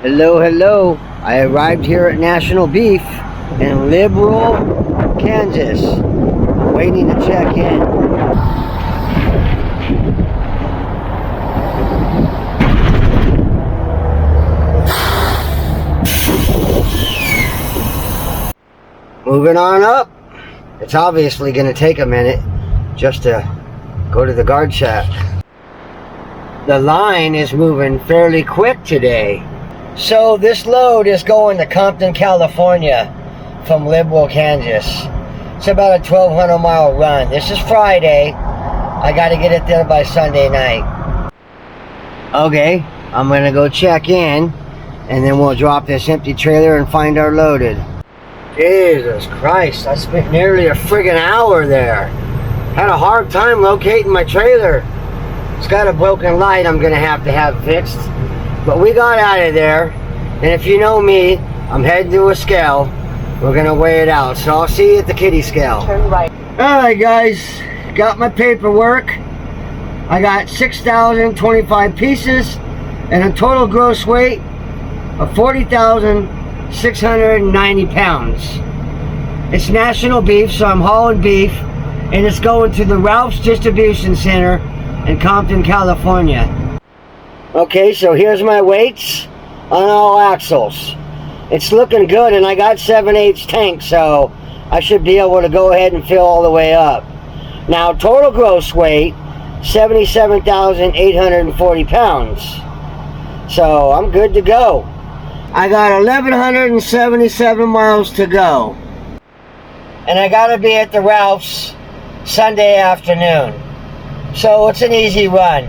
Hello, hello. I arrived here at National Beef in Liberal, Kansas. I'm waiting to check in. Moving on up. It's obviously going to take a minute just to go to the guard shack. The line is moving fairly quick today. So this load is going to Compton, California from Liberal, Kansas. It's about a 1,200 mile run. This is Friday. I got to get it there by Sunday night. Okay, I'm going to go check in and then we'll drop this empty trailer and find our loaded. Jesus Christ, I spent nearly a friggin' hour there. Had a hard time locating my trailer. It's got a broken light I'm gonna have fixed. But we got out of there, and if you know me, I'm heading to a scale. We're gonna weigh it out, so I'll see you at the kiddie scale. Turn right. Alright guys, got my paperwork. I got 6,025 pieces and a total gross weight of 40,690 pounds. It's National Beef, so I'm hauling beef, and it's going to the Ralph's Distribution Center in Compton, California. Okay, so here's my weights on all axles. It's looking good, and I got 7/8 tank, so I should be able to go ahead and fill all the way up. Now, total gross weight, 77,840 pounds. So I'm good to go. I got 1,177 miles to go. And I gotta be at the Ralph's Sunday afternoon. So it's an easy run.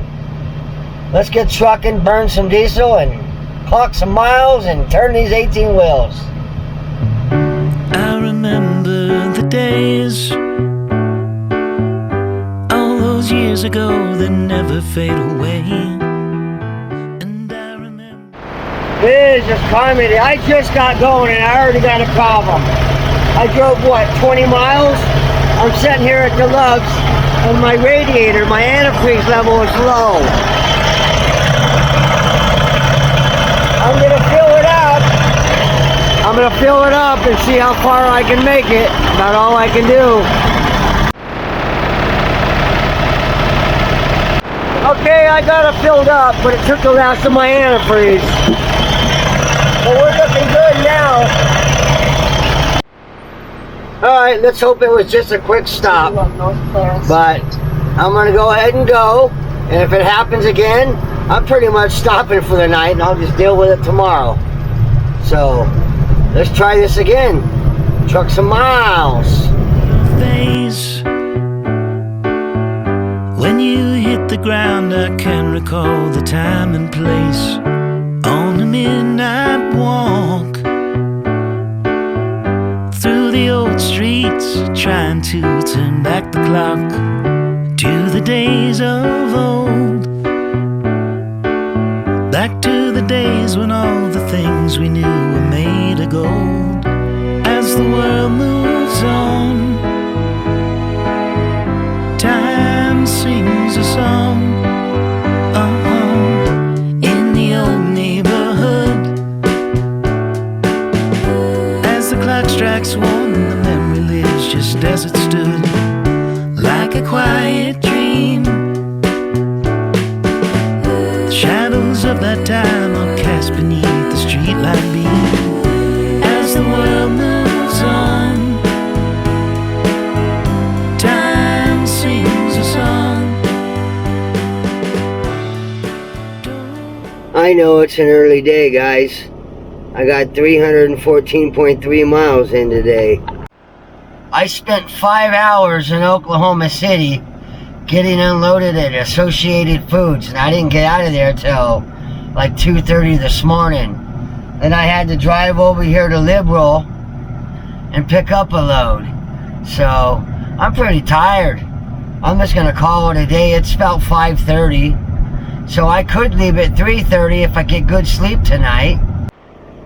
Let's get trucking, burn some diesel, and clock some miles and turn these 18 wheels. I remember the days, all those years ago that never fade away. This is comedy. I just got going and I already got a problem. I drove, what, 20 miles? I'm sitting here at the lugs and my radiator, my antifreeze level is low. I'm gonna fill it up. I'm gonna fill it up and see how far I can make it. About all I can do. Okay, I got it filled up, but it took the last of my antifreeze. But we're looking good now. Alright, let's hope it was just a quick stop. But I'm going to go ahead and go. And if it happens again, I'm pretty much stopping for the night and I'll just deal with it tomorrow. So, let's try this again. Truck some miles. When you hit the ground, I can recall the time and place. On a midnight walk through the old streets, trying to turn back the clock to the days of old. Back to the days when all the things we knew were made of gold. As the world moves on, time sings a song. In the old neighborhood, as the clock strikes one, the memory lives just as it stood, like a quiet dream. The shadows of that time are cast beneath the streetlight beam. As the world moves on, time sings a song. I know it's an early day, guys. I got 314.3 miles in today. I spent 5 hours in Oklahoma City getting unloaded at Associated Foods, and I didn't get out of there till like 2:30 this morning. Then I had to drive over here to Liberal and pick up a load. So I'm pretty tired. I'm just gonna call it a day. It's about 5:30. So I could leave at 3:30 if I get good sleep tonight.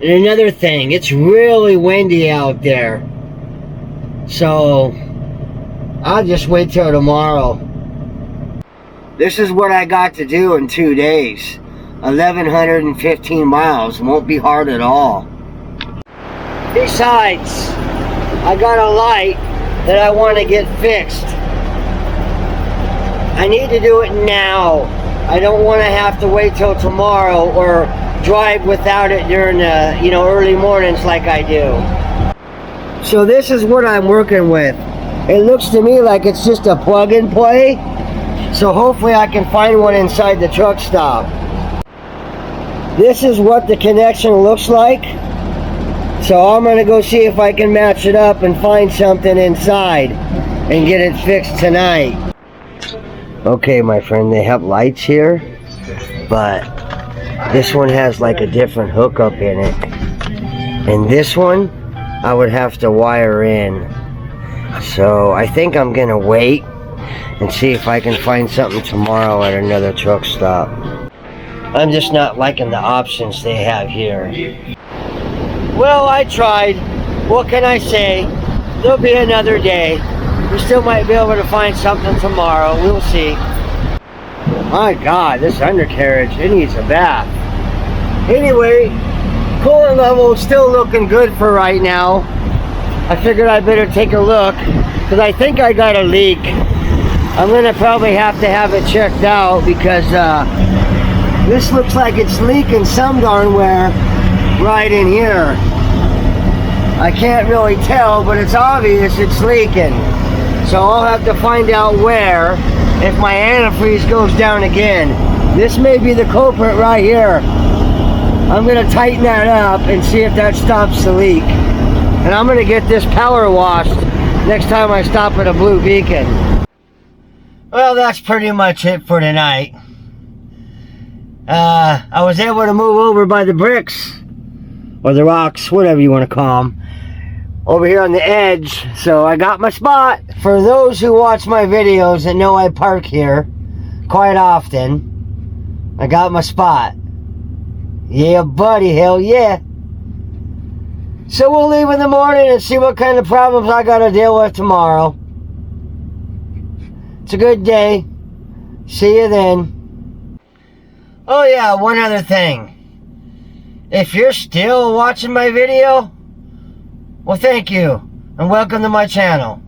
And another thing, it's really windy out there. So I'll just wait till tomorrow. This is what I got to do in 2 days. 1,115 miles. It won't be hard at all. Besides, I got a light that I want to get fixed. I need to do it now. I don't want to have to wait till tomorrow or drive without it during the early mornings like I do. So this is what I'm working with. It looks to me like it's just a plug and play. So hopefully I can find one inside the truck stop. This is what the connection looks like. So I'm going to go see if I can match it up and find something inside and get it fixed tonight. Okay, my friend, they have lights here, but this one has like a different hookup in it. And this one, I would have to wire in. So I think I'm going to wait and see if I can find something tomorrow at another truck stop. I'm just not liking the options they have here. Well, I tried. What can I say? There'll be another day. We still might be able to find something tomorrow. We'll see. My God, this undercarriage, it needs a bath. Anyway, coolant level is still looking good for right now. I figured I better take a look because I think I got a leak. I'm going to probably have to have it checked out because this looks like it's leaking some darn where right in here. I can't really tell, but it's obvious it's leaking. So I'll have to find out where if my antifreeze goes down again. This may be the culprit right here. I'm going to tighten that up and see if that stops the leak. And I'm going to get this power washed next time I stop at a Blue Beacon. Well, that's pretty much it for tonight. I was able to move over by the bricks, or the rocks, whatever you want to call them, over here on the edge. So I got my spot. For those who watch my videos and know I park here quite often, I got my spot. Yeah, buddy, hell yeah. So we'll leave in the morning and see what kind of problems I got to deal with tomorrow. It's a good day. See you then. Oh yeah, one other thing. If you're still watching my video, well, thank you and welcome to my channel.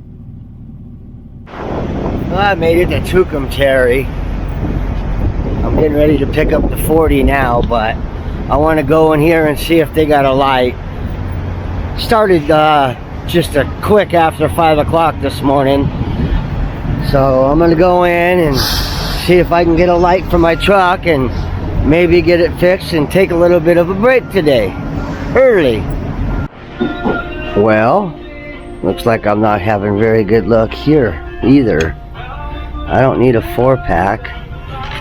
Well, I made it to Tucumcari. I'm getting ready to pick up the 40 now, but I want to go in here and see if they got a light. Started just a quick after 5 o'clock this morning. So I'm going to go in and see if I can get a light for my truck and maybe get it fixed and take a little bit of a break today. Early. Well, looks like I'm not having very good luck here either. I don't need a 4-pack.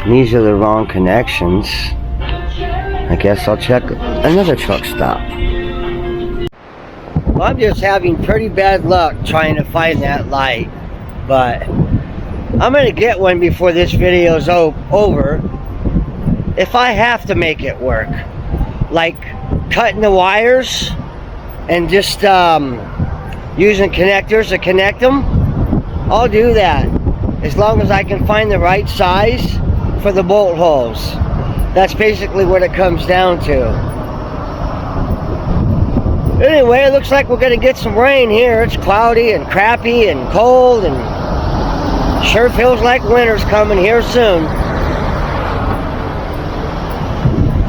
These are the wrong connections. I guess I'll check another truck stop. Well, I'm just having pretty bad luck trying to find that light, but I'm going to get one before this video's over. If I have to make it work, like cutting the wires and just using connectors to connect them, I'll do that as long as I can find the right size for the bolt holes. That's basically what it comes down to. Anyway, it looks like we're going to get some rain here. It's cloudy and crappy and cold, and sure feels like winter's coming here soon.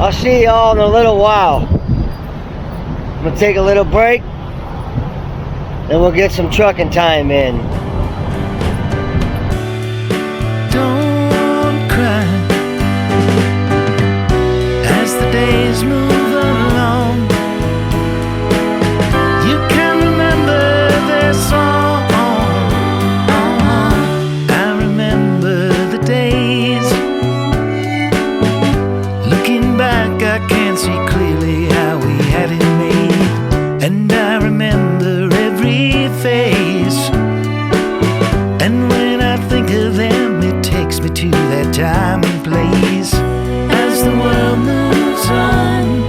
I'll see y'all in a little while. I'm going to take a little break, then we'll get some trucking time in. Don't cry as the days move along. You can remember their song. I remember the days. Looking back, I can't see clearly how we had it made. And I remember every face. And when I think of them, it takes me to that time and place. As the world moves on,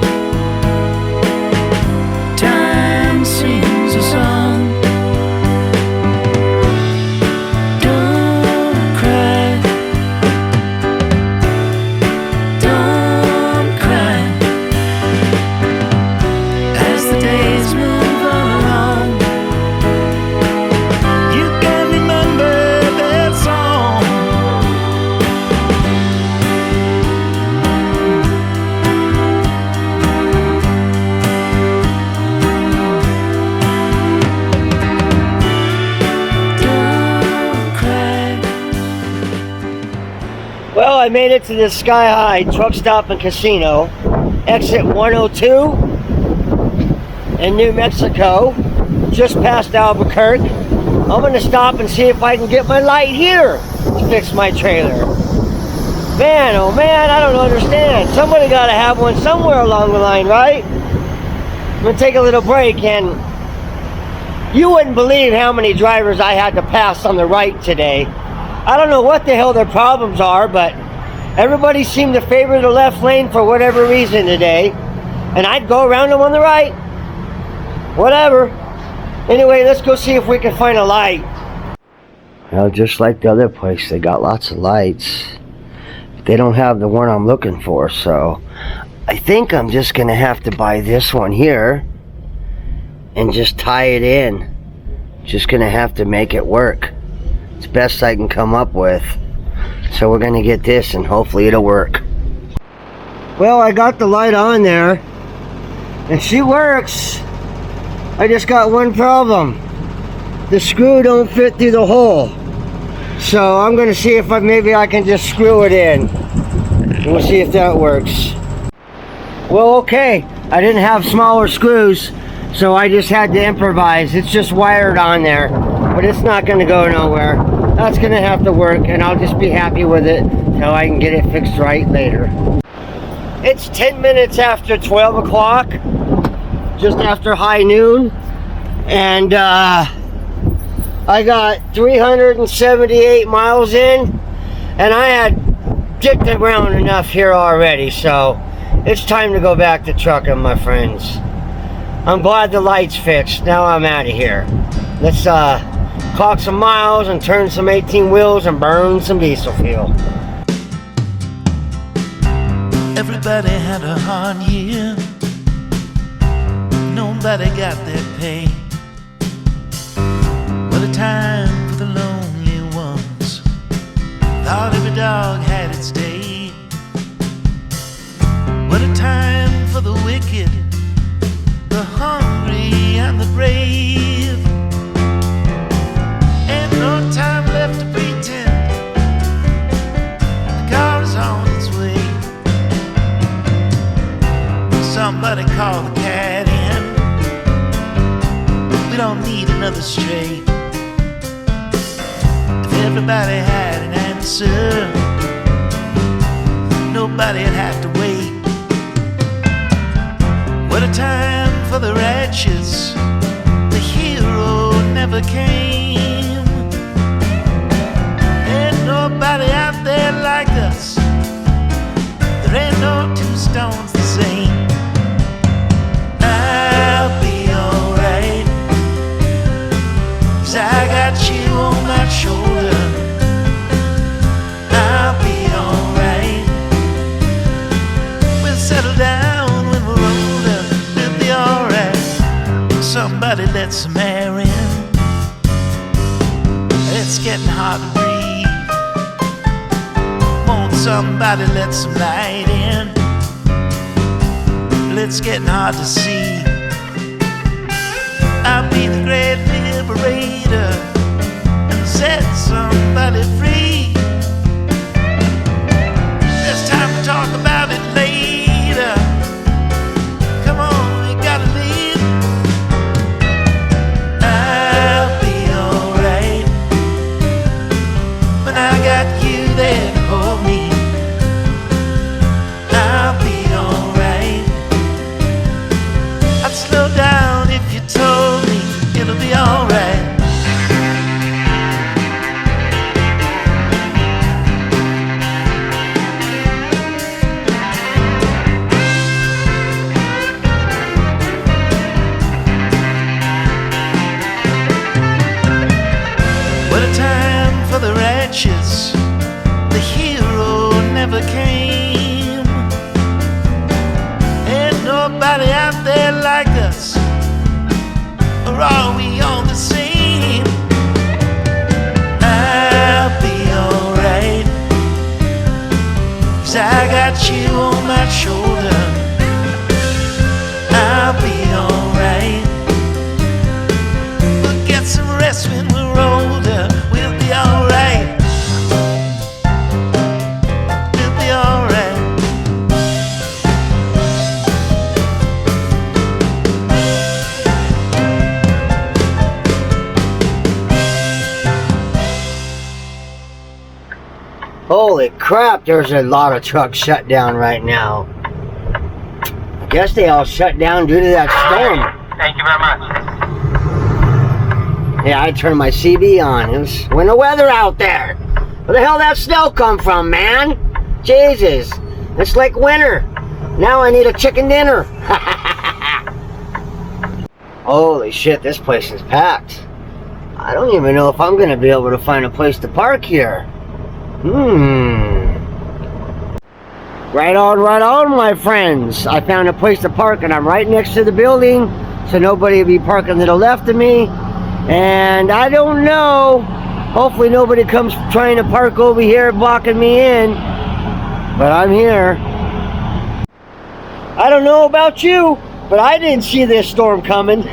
I made it to the Sky High truck stop and casino, exit 102 in New Mexico, just past Albuquerque. I'm gonna stop and see if I can get my light here to fix my trailer. Man, oh man, I don't understand. Somebody gotta have one somewhere along the line, right? I'm gonna take a little break, and you wouldn't believe how many drivers I had to pass on the right today. I don't know what the hell their problems are, but everybody seemed to favor the left lane for whatever reason today. And I'd go around them on the right. Whatever. Anyway, let's go see if we can find a light. Well, just like the other place, they got lots of lights. They don't have the one I'm looking for, so I think I'm just gonna have to buy this one here and just tie it in. Just gonna have to make it work. It's best I can come up with. So we're gonna get this and hopefully it'll work. Well, I got the light on there and she works. I just got one problem. The screw don't fit through the hole. So I'm gonna see if maybe I can just screw it in. We'll see if that works. Well, okay, I didn't have smaller screws, so I just had to improvise. It's just wired on there, but it's not gonna go nowhere. That's gonna have to work, and I'll just be happy with it till I can get it fixed right later. It's 10 minutes after 12 o'clock, just after high noon, and I got 378 miles in, and I had dicked around enough here already, so it's time to go back to trucking, my friends. I'm glad the light's fixed. Now I'm out of here. Let's clock some miles and turn some 18 wheels and burn some diesel fuel. Everybody had a hard year. Nobody got their pay. What a time for the lonely ones. Thought every dog had its day. What a time for the wicked, the hungry and the brave. Ain't no time left to pretend. The car is on its way. Somebody call the cat in. We don't need another stray. If everybody had an answer, nobody'd have to wait. What a time for the righteous. The hero never came. Ain't nobody out there like us. There ain't no two stones the same. I'll be alright, 'cause I got you on my shoulder. I'll be alright. We'll settle down when we're older. We'll be alright. Somebody let some air in. It's getting hard to breathe. Won't somebody let some light in? It's getting hard to see. I'll be the great liberator and set somebody free. There's time to talk about it later. Come on, we gotta leave. I'll be alright when I got you there to hold me. I'll be alright. I'd slow down if you told me it'll be alright. What a time for the righteous. The hero never came. Ain't nobody out there like us. Or are we all the same? I'll be alright, 'cause I got you on my shoulder. I'll be alright. We'll get some rest when we're older. We'll be alright. Holy crap, there's a lot of trucks shut down right now. I guess they all shut down due to that storm. Thank you very much. Yeah, I turned my CB on. It was winter weather out there. Where the hell that snow come from, man? Jesus, it's like winter. Now I need a chicken dinner. Holy shit, this place is packed. I don't even know if I'm gonna be able to find a place to park here. Right on, my friends. I found a place to park and I'm right next to the building, so nobody will be parking to the left of me. And I don't know, hopefully nobody comes trying to park over here blocking me in, but I'm here. I don't know about you, but I didn't see this storm coming.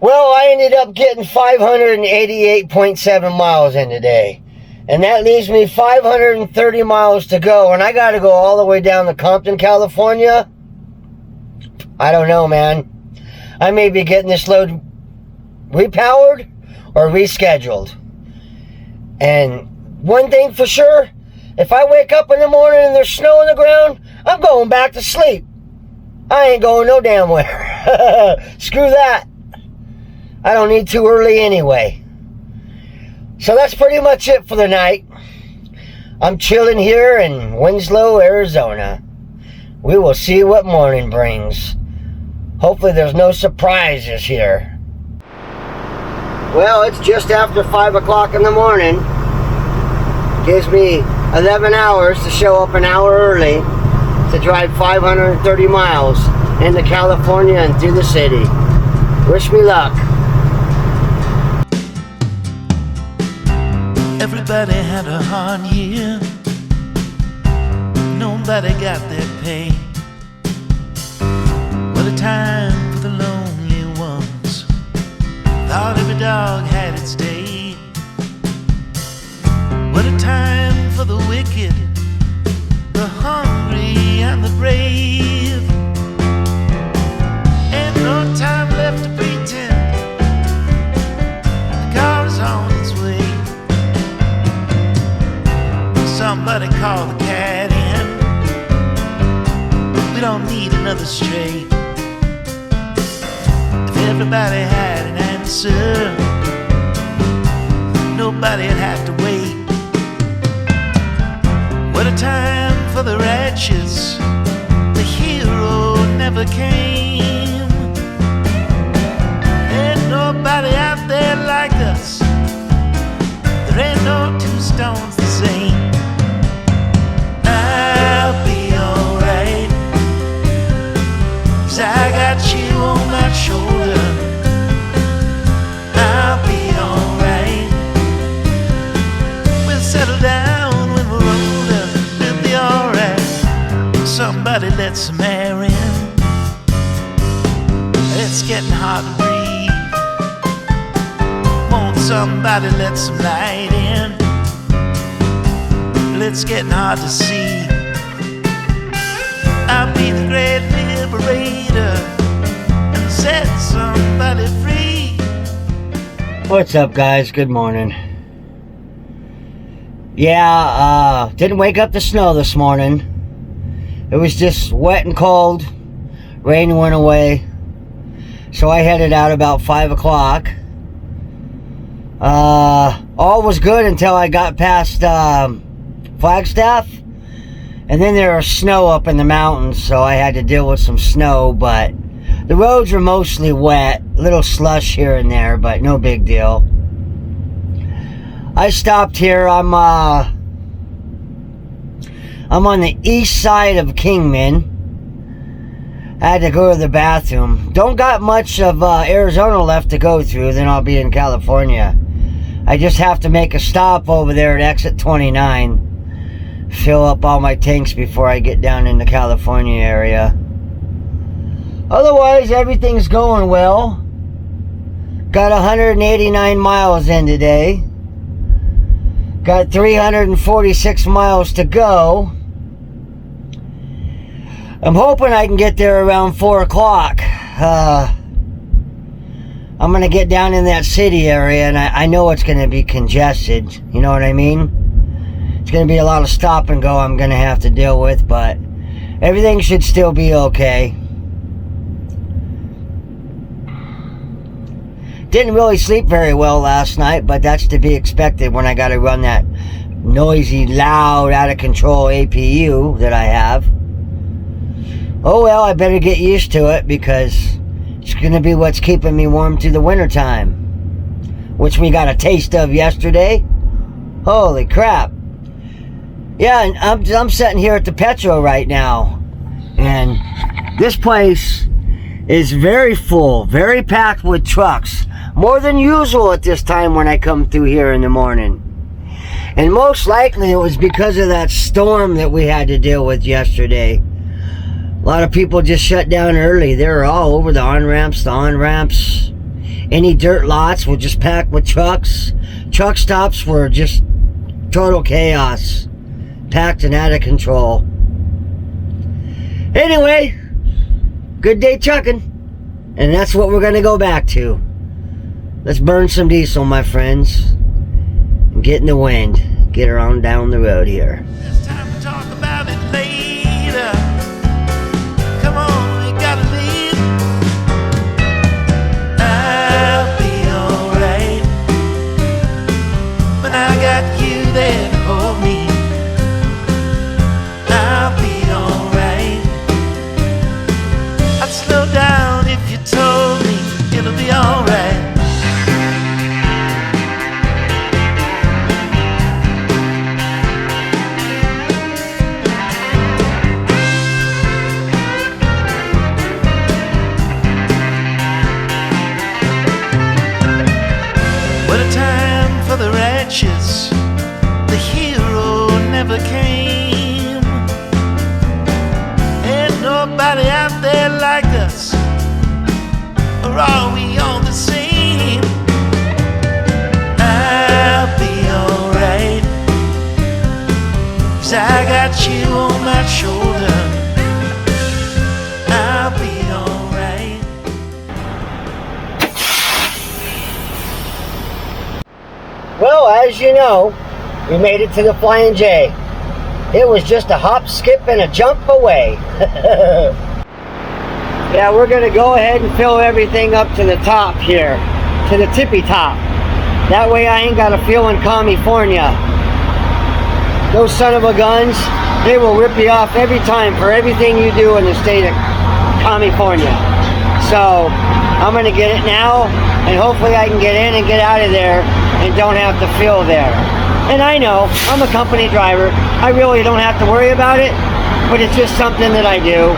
Well, I ended up getting 588.7 miles in today. And that leaves me 530 miles to go. And I got to go all the way down to Compton, California. I don't know, man. I may be getting this load repowered or rescheduled. And one thing for sure, if I wake up in the morning and there's snow on the ground, I'm going back to sleep. I ain't going no damn where. Screw that. I don't need too early anyway. So that's pretty much it for the night. I'm chilling here in Winslow, Arizona. We will see what morning brings. Hopefully there's no surprises here. Well, it's just after 5 o'clock in the morning. Gives me 11 hours to show up an hour early to drive 530 miles into California and through the city. Wish me luck. Everybody had a hard year. Nobody got their pay. What a time for the lonely ones. Thought every dog had its day. What a time for the wicked, the hungry and the brave. Ain't no time left to pretend. The car is on its way. Somebody call the cat in. We don't need another stray. If everybody had an answer, nobody'd have to wait. What a time for the righteous. The hero never came. Ain't nobody out there like us. There ain't no two stones the same. I'll be alright, 'cause I got you on my shoulder. I'll be alright. We'll settle down when we're older. We'll be alright. Somebody let some air in. It's getting hard to breathe. Won't somebody let some light in? It's getting hard to see. I'll be the great liberator and set somebody free. What's up, guys? Good morning. Yeah, didn't wake up to snow this morning. It was just wet and cold. Rain went away. So I headed out about 5 o'clock. All was good until I got past Flagstaff, and then there was snow up in the mountains, so I had to deal with some snow, but the roads were mostly wet, little slush here and there, but no big deal. I stopped here. I'm on the east side of Kingman. I had to go to the bathroom. Don't got much of Arizona left to go through, then I'll be in California. I just have to make a stop over there at exit 29. Fill up all my tanks before I get down in the California area. Otherwise, everything's going well. Got 189 miles in today. Got 346 miles to go. I'm hoping I can get there around 4 o'clock. I'm going to get down in that city area, and I know it's going to be congested. You know what I mean? It's going to be a lot of stop and go I'm going to have to deal with, but everything should still be okay. Didn't really sleep very well last night, but that's to be expected when I got to run that noisy, loud, out of control APU that I have. Oh well, I better get used to it because it's going to be what's keeping me warm through the winter time, which we got a taste of yesterday. Holy crap. Yeah, and I'm sitting here at the Petro right now, and this place is very full, very packed with trucks, more than usual at this time when I come through here in the morning. And most likely it was because of that storm that we had to deal with yesterday. A lot of people just shut down early. They were all over the on-ramps, Any dirt lots were just packed with trucks. Truck stops were just total chaos. Packed and out of control. Anyway, good day trucking. And that's what we're going to go back to. Let's burn some diesel, my friends. And get in the wind. Get her on down the road here. It's time to talk about it later. Come on, we gotta leave. I'll be alright when I got you there to hold me. I'll be alright. I'd slow down if you told me it'll be alright. The hero never came. Ain't nobody out there like us, or are we all the same? I'll be alright, 'cause I got you on my shoulder. I'll be alright. Well, as you know, we made it to the Flying J. It was just a hop, skip, and a jump away. Yeah, we're going to go ahead and fill everything up to the top here, to the tippy top. That way I ain't got to feel in California. Those son of a guns, they will rip you off every time for everything you do in the state of California. So, I'm going to get it now, and hopefully I can get in and get out of there and don't have to fill there. And I know, I'm a company driver. I really don't have to worry about it, but it's just something that I do.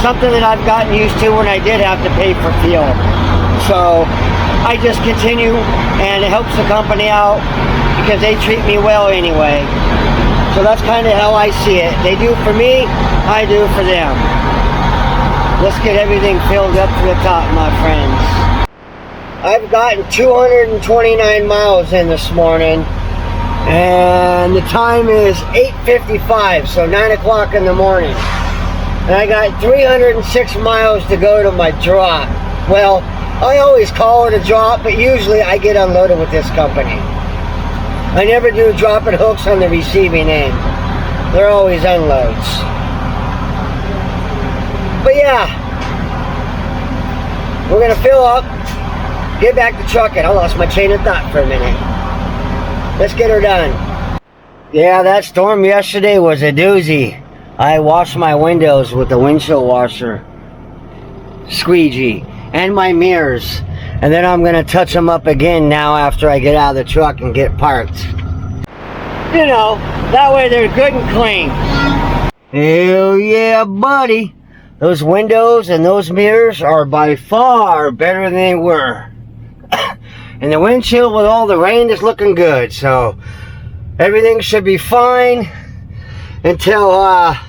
Something that I've gotten used to when I did have to pay for fuel. So, I just continue, and it helps the company out because they treat me well anyway. So that's kind of how I see it. They do for me, I do for them. Let's get everything filled up to the top, my friends. I've gotten 229 miles in this morning, and the time is 8:55, so 9 o'clock in the morning. And I got 306 miles to go to my drop. Well, I always call it a drop, but usually I get unloaded with this company. I never do dropping hooks on the receiving end. They're always unloads. But yeah, we're gonna fill up, get back to trucking. I lost my chain of thought for a minute. Let's get her done. Yeah, that storm yesterday was a doozy. I washed my windows with the windshield washer squeegee and my mirrors, and then I'm gonna touch them up again now after I get out of the truck and get parked. You know, that way they're good and clean. Hell yeah, buddy. Those windows and those mirrors are by far better than they were. And the windshield with all the rain is looking good, so everything should be fine until I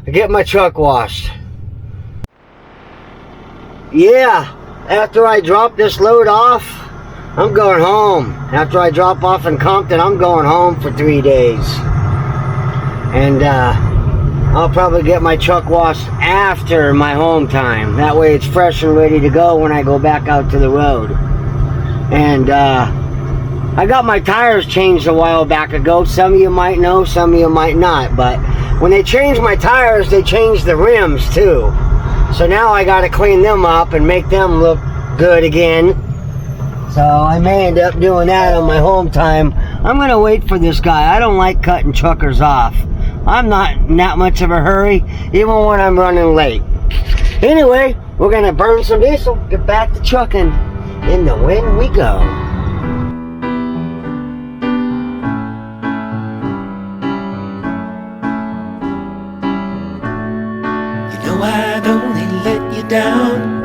get my truck washed. Yeah, after I drop this load off, I'm going home. After I drop off in Compton, I'm going home for 3 days. And I'll probably get my truck washed after my home time. That way it's fresh and ready to go when I go back out to the road. And I got my tires changed a while back ago. Some of you might know, some of you might not. But when they changed my tires, they changed the rims too. So now I got to clean them up and make them look good again. So I may end up doing that on my home time. I'm going to wait for this guy. I don't like cutting truckers off. I'm not in that much of a hurry, even when I'm running late. Anyway, we're going to burn some diesel, get back to trucking, and when we go. I'd only let you down.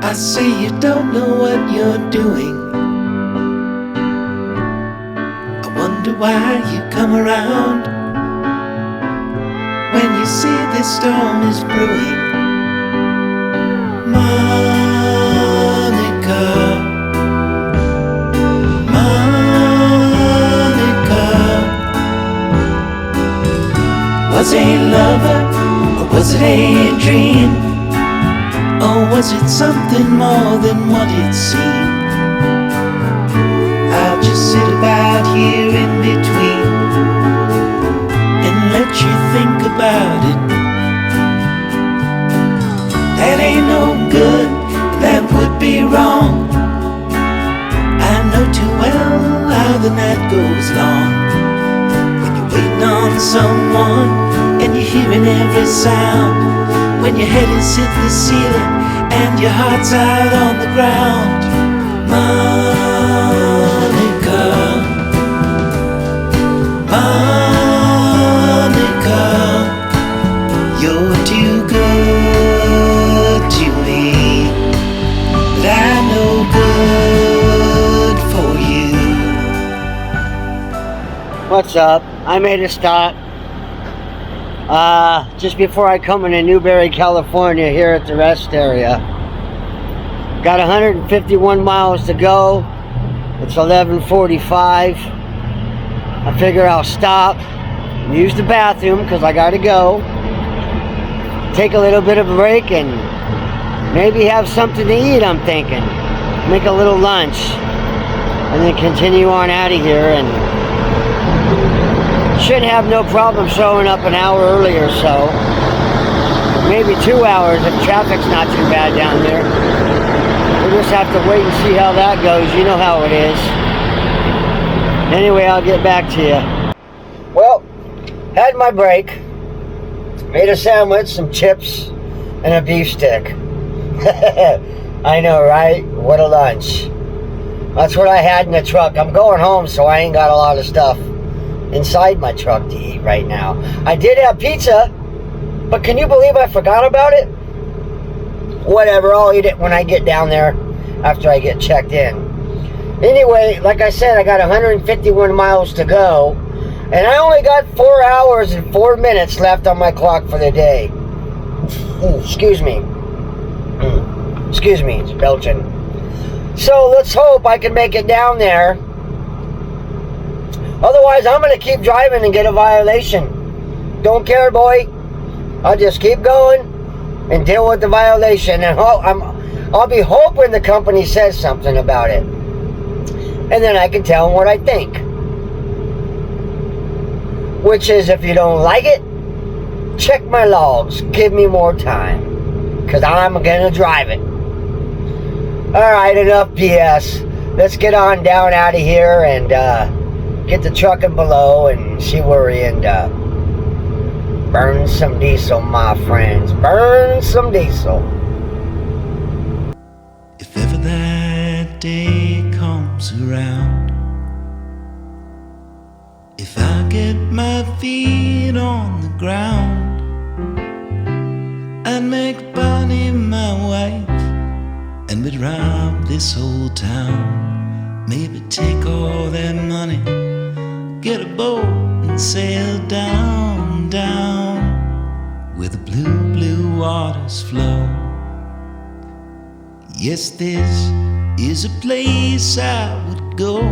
I say you don't know what you're doing. I wonder why you come around when you see this storm is brewing. Monica, Monica, was a lover, was it a dream? Or was it something more than what it seemed? I'll just sit about here in between and let you think about it. That ain't no good, that would be wrong. I know too well how the night goes long. When you're waiting on someone and you're hearing every sound, when your head is hit the ceiling and your heart's out on the ground. Monica, Monica, you're too good to me, but I'm no good for you. What's up? I made a stop just before I come into Newberry, California, here at the rest area. Got 151 miles to go. It's 11:45. I figure I'll stop and use the bathroom because I gotta go. Take a little bit of a break and maybe have something to eat, I'm thinking. Make a little lunch and then continue on out of here, and should have no problem showing up an hour early or so. Maybe 2 hours if traffic's not too bad down there. We'll just have to wait and see how that goes. You know how it is. Anyway, I'll get back to you. Well, had my break. Made a sandwich, some chips, and a beef stick. I know, right? What a lunch. That's what I had in the truck. I'm going home, so I ain't got a lot of stuff inside my truck to eat right now. I did have pizza, but can you believe I forgot about it? Whatever, I'll eat it when I get down there after I get checked in. Anyway, like I said, I got 151 miles to go, and I only got 4 hours and 4 minutes left on my clock for the day. Excuse me. Excuse me, it's Belgian. So let's hope I can make it down there. Otherwise, I'm going to keep driving and get a violation. Don't care, boy. I'll just keep going and deal with the violation. And I'll be hoping the company says something about it. And then I can tell them what I think. Which is, if you don't like it, check my logs. Give me more time. Because I'm going to drive it. Alright, enough BS. Let's get on down out of here and get the trucking below and see where we end up. Burn some diesel, my friends. Burn some diesel. If ever that day comes around, if I get my feet on the ground, I'd make Bonnie my wife, and we'd rob this whole town. Maybe take all that money, get a boat and sail down, down where the blue, blue waters flow. Yes, this is a place I would go.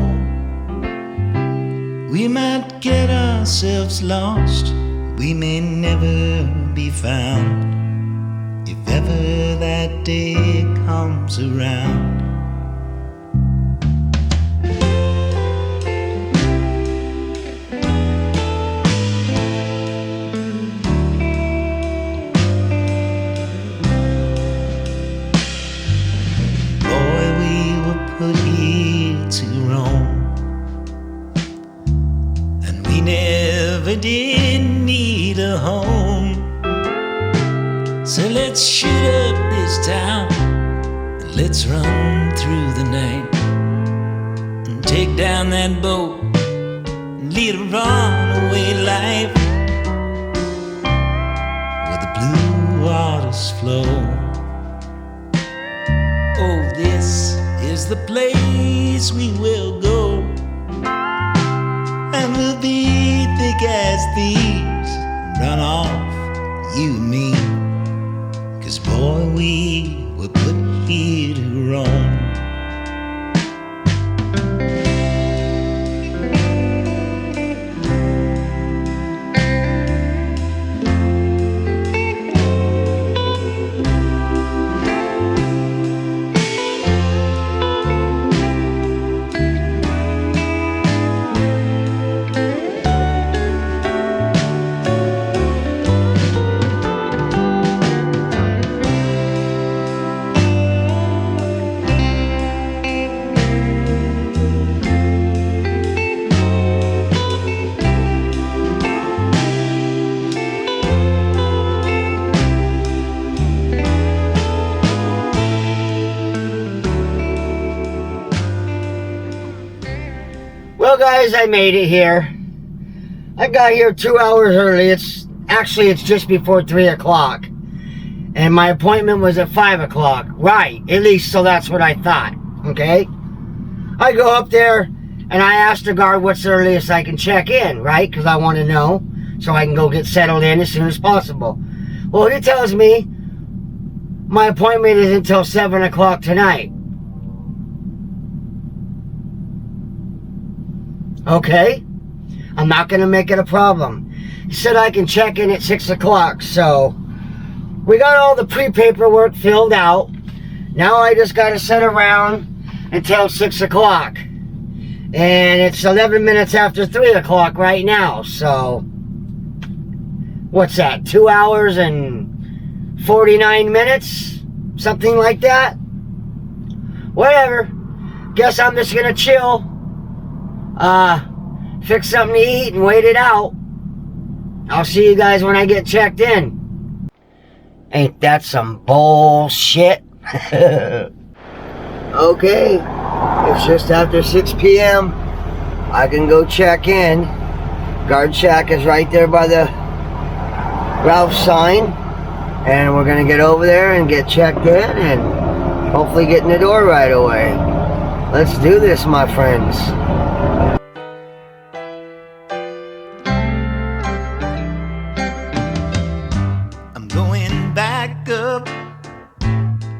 We might get ourselves lost, we may never be found, if ever that day comes around. beat up this town. Let's run through the night and take down that boat and lead a runaway life where the blue waters flow. Oh, this is the place we will go, and we'll be thick as thieves, run off, you and me, 'cause boy, we were put here to roam. Well, guys, I made it here. I got here 2 hours early. It's just before 3 o'clock. And my appointment was at 5 o'clock. Right, at least so that's what I thought. Okay? I go up there and I ask the guard what's the earliest I can check in, right? Because I want to know so I can go get settled in as soon as possible. Well, he tells me my appointment is until 7 o'clock tonight. Okay, I'm not going to make it a problem. He said I can check in at 6 o'clock, so we got all the pre-paperwork filled out. Now I just got to sit around until 6 o'clock. And it's 11 minutes after 3 o'clock right now, so what's that, 2 hours and 49 minutes? Something like that? Whatever. Guess I'm just going to chill. Fix something to eat and wait it out. I'll see you guys when I get checked in. Ain't that some bullshit? Okay, it's just after 6 p.m. I can go check in. Guard shack is right there by the Ralph sign. And we're gonna get over there and get checked in and hopefully get in the door right away. Let's do this, my friends. Going back up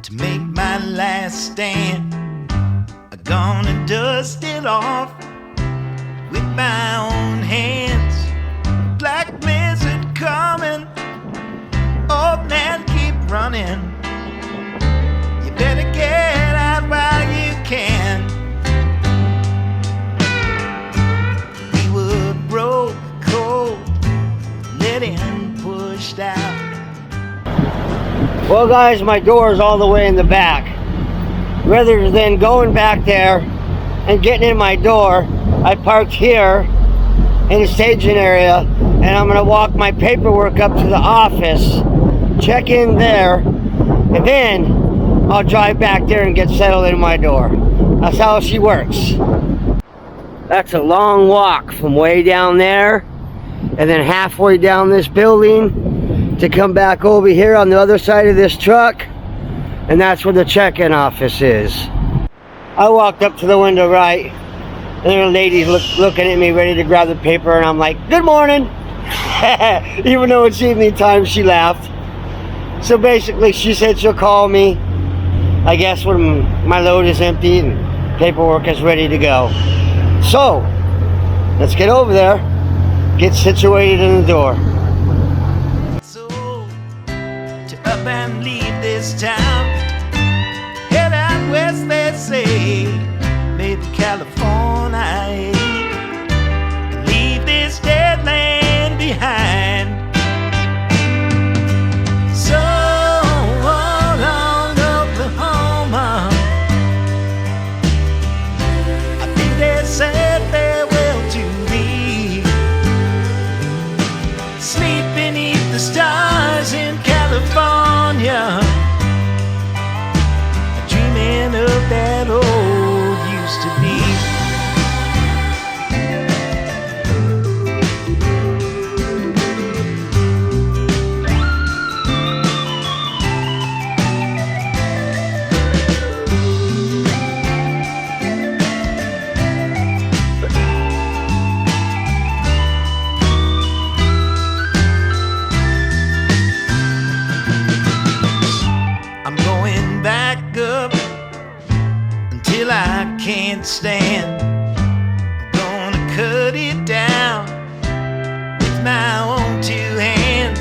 to make my last stand. I'm gonna dust it off with my own hands. Black blizzard coming, old man keep running. You better get out while you can. We were broke, cold, let in, pushed out. Well, guys, my door is all the way in the back. Rather than going back there and getting in my door, I parked here in the staging area, and I'm going to walk my paperwork up to the office, check in there, and then I'll drive back there and get settled in my door. That's how she works. That's a long walk from way down there, and then halfway down this building, to come back over here on the other side of this truck, and that's where the check-in office is. I walked up to the window right, and there a lady looking at me ready to grab the paper, and I'm like, good morning. Even though it's evening time, she laughed. So basically she said she'll call me, I guess, when my load is empty and paperwork is ready to go. So let's get over there, get situated in the door. Up and leave this town, head out west, they say, maybe California, leave this dead land behind. So long, Oklahoma, I think they said farewell to me. Sleep beneath the stars in California. can't stand. I'm gonna cut it down with my own two hands.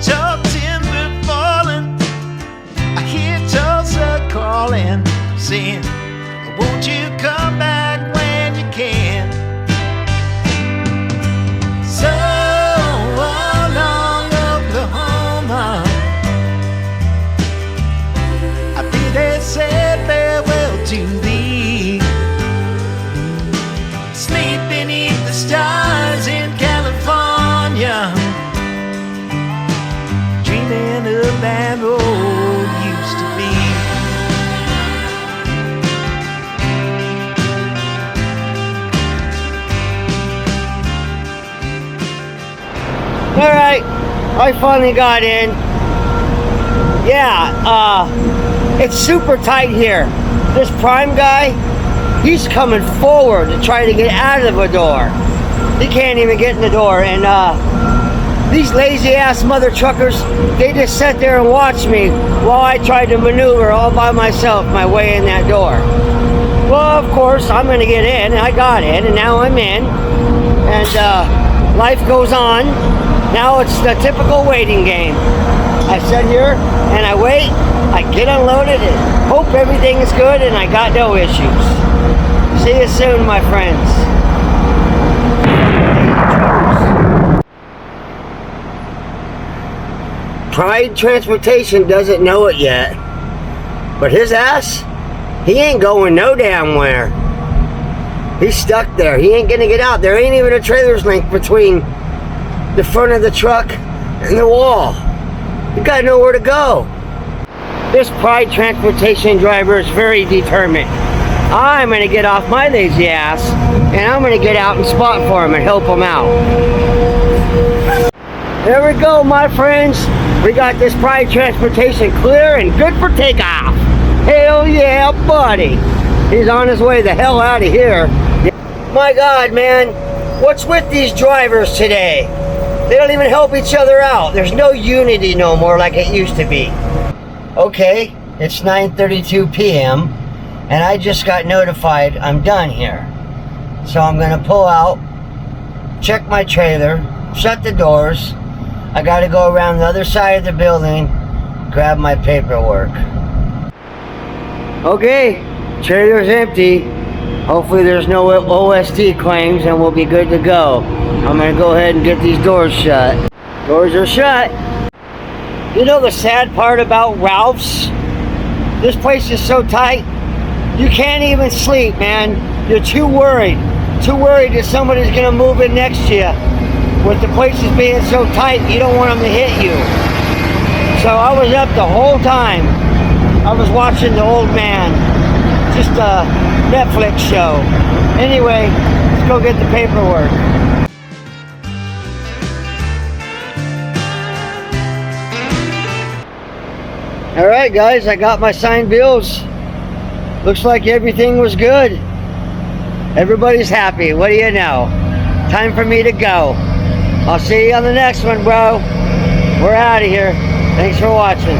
Tall timber falling, I hear Tulsa calling, saying, won't you come back when you can? So long, Oklahoma, I bid a sad farewell to thee. Sleep beneath the stars in California, dreaming of that road used to be. Alright, I finally got in. Yeah, it's super tight here. This prime guy, he's coming forward to try to get out of a door. He can't even get in the door, and these lazy ass mother truckers, they just sat there and watched me while I tried to maneuver all by myself my way in that door. Well, of course, I'm gonna get in, and I got in, and now I'm in, and life goes on. Now it's the typical waiting game. I sit here and I wait, I get unloaded and hope everything is good and I got no issues. See you soon, my friends. Pride Transportation doesn't know it yet, but his ass, he ain't going no damn where. He's stuck there. He ain't gonna get out. There ain't even a trailer's link between the front of the truck and the wall. You got nowhere to go. This Pride Transportation driver is very determined. I'm gonna get off my lazy ass and I'm gonna get out and spot for him and help him out. There we go, my friends. We got this Pride Transportation clear and good for takeoff. Hell yeah, buddy. He's on his way the hell out of here. My God, man, what's with these drivers today? They don't even help each other out. There's no unity no more like it used to be. Okay, it's 9:32 p.m. and I just got notified I'm done here. So I'm gonna pull out, check my trailer, shut the doors. I gotta go around the other side of the building, grab my paperwork. Okay, trailer's empty. Hopefully there's no OST claims and we'll be good to go. I'm gonna go ahead and get these doors shut. Doors are shut. You know the sad part about Ralph's? This place is so tight, you can't even sleep, man. You're too worried. Too worried that somebody's gonna move in next to you. With the places being so tight, you don't want them to hit you. So I was up the whole time. I was watching the old man. Just a Netflix show. Anyway, let's go get the paperwork. Alright guys, I got my signed bills. Looks like everything was good. Everybody's happy. What do you know? Time for me to go. I'll see you on the next one, bro. We're out of here. Thanks for watching.